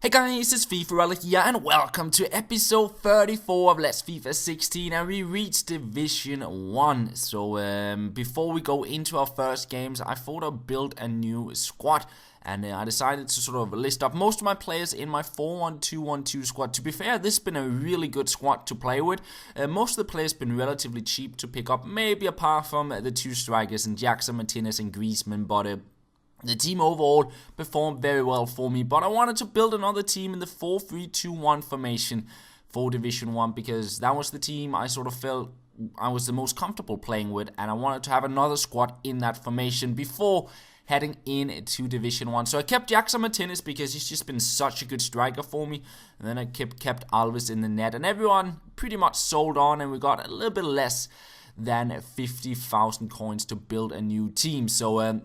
Hey guys, it's FifaRalle here and welcome to episode 34 of Let's FIFA 16 and we reached Division 1. So before we go into our first games, I thought I'd build a new squad. And I decided to sort of list up most of my players in my 4-1-2-1-2 squad. To be fair, this has been a really good squad to play with. Most of the players have been relatively cheap to pick up, maybe apart from the two strikers and Jackson, Martinez and Griezmann, but the team overall performed very well for me, but I wanted to build another team in the 4-3-2-1 formation for Division 1 because that was the team I sort of felt I was the most comfortable playing with, and I wanted to have another squad in that formation before heading into Division 1. So I kept Jackson Martinez because he's just been such a good striker for me, and then I kept Alves in the net, and everyone pretty much sold on, and we got a little bit less than 50,000 coins to build a new team. So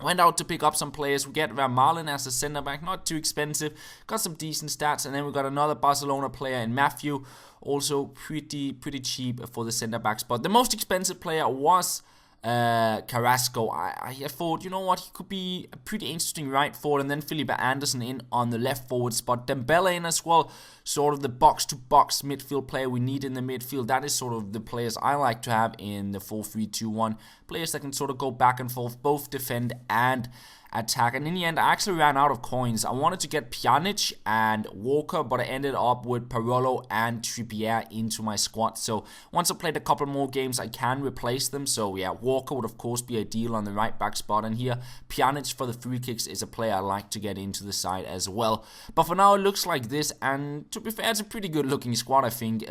went out to pick up some players. We get Vermaelen as a centre back, not too expensive, got some decent stats, and then we got another Barcelona player in Matthew, also pretty cheap for the centre backs. But the most expensive player was Carrasco. I thought, you know what, he could be a pretty interesting right forward, and then Felipe Anderson in on the left forward spot. Dembele in as well, sort of the box-to-box midfield player we need in the midfield. That is sort of the players I like to have in the 4-3-2-1. Players that can sort of go back and forth, both defend and attack. And in the end, I actually ran out of coins. I wanted to get Pjanic and Walker, but I ended up with Parolo and Trippier into my squad. So once I played a couple more games, I can replace them. So yeah, Walker would of course be ideal on the right back spot, and here Pjanic for the free kicks is a player I like to get into the side as well. But for now, it looks like this, and to be fair, it's a pretty good looking squad, I think.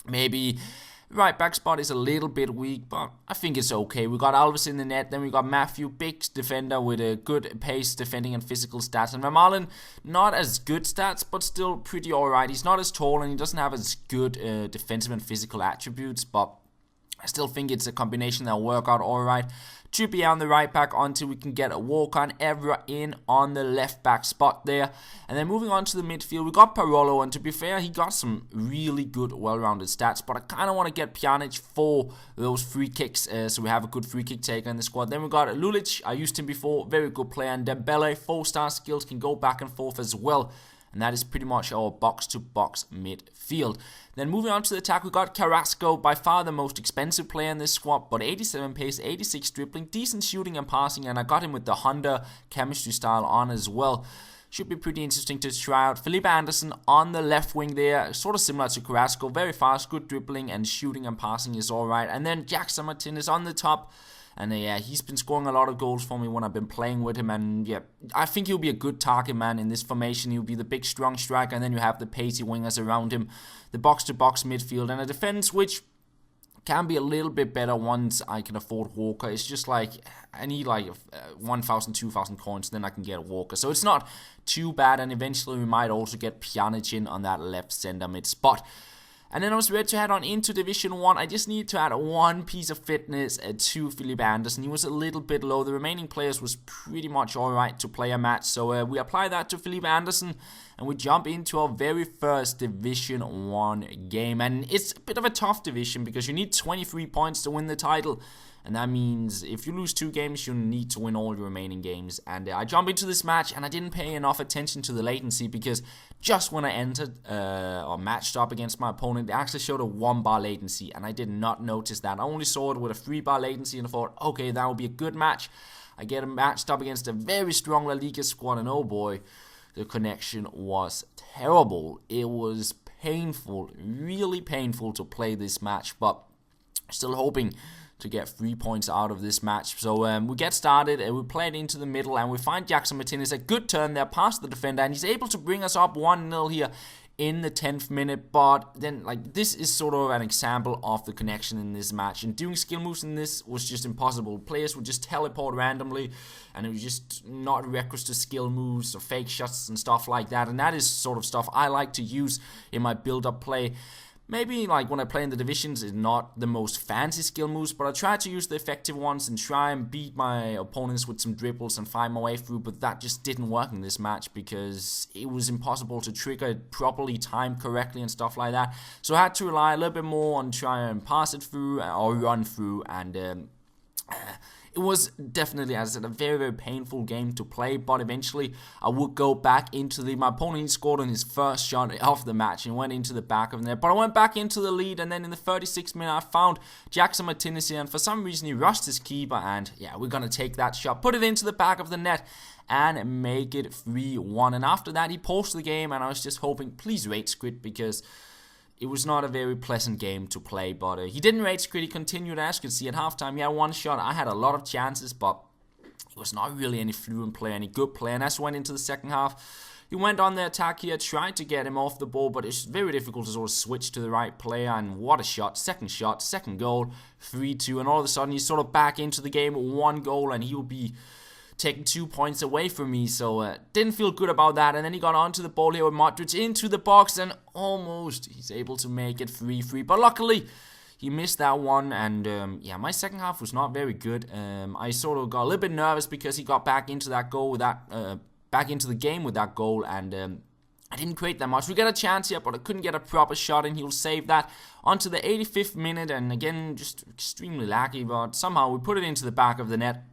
Maybe right back spot is a little bit weak, but I think it's okay. We got Alves in the net, then we got Matthew, big defender with a good pace, defending and physical stats. And Vermaelen, not as good stats, but still pretty alright. He's not as tall and he doesn't have as good defensive and physical attributes, but I still think it's a combination that'll work out alright. Trippier on the right back until we can get a Walker and Evra in on the left back spot there. And then moving on to the midfield, we got Parolo, and to be fair, he got some really good, well-rounded stats, but I kind of want to get Pjanic for those free kicks, so we have a good free kick taker in the squad. Then we got Lulic, I used him before, very good player, and Dembele, 4-star skills, can go back and forth as well. And that is pretty much our box-to-box midfield. Then moving on to the attack, we got Carrasco, by far the most expensive player in this squad, but 87 pace, 86 dribbling, decent shooting and passing, and I got him with the Honda chemistry style on as well. Should be pretty interesting to try out. Felipe Anderson on the left wing there, sort of similar to Carrasco, very fast, good dribbling, and shooting and passing is alright. And then Jackson Martinez on the top. And yeah, he's been scoring a lot of goals for me when I've been playing with him. And yeah, I think he'll be a good target man in this formation. He'll be the big, strong striker. And then you have the pacey wingers around him. The box-to-box midfield. And a defense which can be a little bit better once I can afford Walker. It's just like, I need like 1,000, 2,000 coins. Then I can get a Walker. So it's not too bad. And eventually we might also get Pjanic in on that left center mid spot. And then I was ready to head on into Division 1. I just need to add one piece of fitness to Felipe Anderson. He was a little bit low. The remaining players was pretty much alright to play a match. So we apply that to Felipe Anderson and we jump into our very first Division 1 game. And it's a bit of a tough division because you need 23 points to win the title. And that means if you lose 2 games, you need to win all your remaining games. And I jump into this match and I didn't pay enough attention to the latency because just when I entered or matched up against my opponent, they actually showed a 1-bar latency. And I did not notice that. I only saw it with a 3-bar latency and I thought, okay, that will be a good match. I get matched up against a very strong La Liga squad and oh boy, the connection was terrible. It was painful, really painful to play this match, but still hoping to get 3 points out of this match. So we get started and we play it into the middle and we find Jackson Martinez a good turn there past the defender and he's able to bring us up 1-0 here in the 10th minute. But then like this is sort of an example of the connection in this match, and doing skill moves in this was just impossible. Players would just teleport randomly and it was just not reckless to skill moves or fake shots and stuff like that, and that is sort of stuff I like to use in my build-up play. Maybe like when I play in the divisions, it's not the most fancy skill moves, but I try to use the effective ones and try and beat my opponents with some dribbles and find my way through, but that just didn't work in this match because it was impossible to trigger it properly, time correctly and stuff like that. So I had to rely a little bit more on trying and pass it through or run through, and It was definitely, as I said, a very, very painful game to play, but eventually I would go back into the lead. My opponent, he scored on his first shot of the match and went into the back of the net, but I went back into the lead, and then in the 36th minute I found Jackson Martinez here, and for some reason he rushed his keeper, and yeah, we're going to take that shot, put it into the back of the net, and make it 3-1. And after that, he paused the game, and I was just hoping, please rage quit, because it was not a very pleasant game to play. But he didn't rage quit. He continued. As you can see at halftime, he had one shot. I had a lot of chances, but it was not really any fluent play, any good play. And as we went into the second half, he went on the attack here, tried to get him off the ball, but it's very difficult to sort of switch to the right player. And what a shot, second goal, 3-2. And all of a sudden, he's sort of back into the game, one goal, and he will be taking 2 points away from me, so didn't feel good about that. And then he got onto the ball here with Modric into the box, and almost he's able to make it 3-3, but luckily he missed that one. And yeah, my second half was not very good. I sort of got a little bit nervous because he got back into that goal with that back into the game with that goal, and I didn't create that much. We got a chance here, but I couldn't get a proper shot, and he'll save that onto the 85th minute. And again, just extremely lucky, but somehow we put it into the back of the net.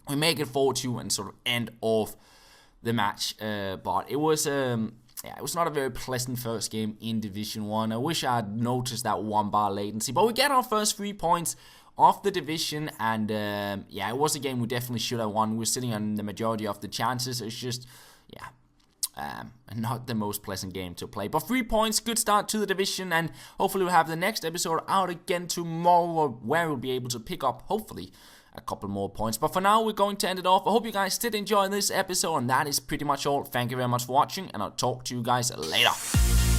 We make it 4-2 and sort of end off the match. But it was it was not a very pleasant first game in Division 1. I wish I had noticed that 1 bar latency. But we get our first 3 points off the division. And yeah, it was a game we definitely should have won. We were sitting on the majority of the chances. It's just, yeah, not the most pleasant game to play. But 3 points, good start to the division. And hopefully we'll have the next episode out again tomorrow, where we'll be able to pick up, hopefully, a couple more points. But for now, we're going to end it off. I hope you guys did enjoy this episode, and that is pretty much all. Thank you very much for watching, and I'll talk to you guys later.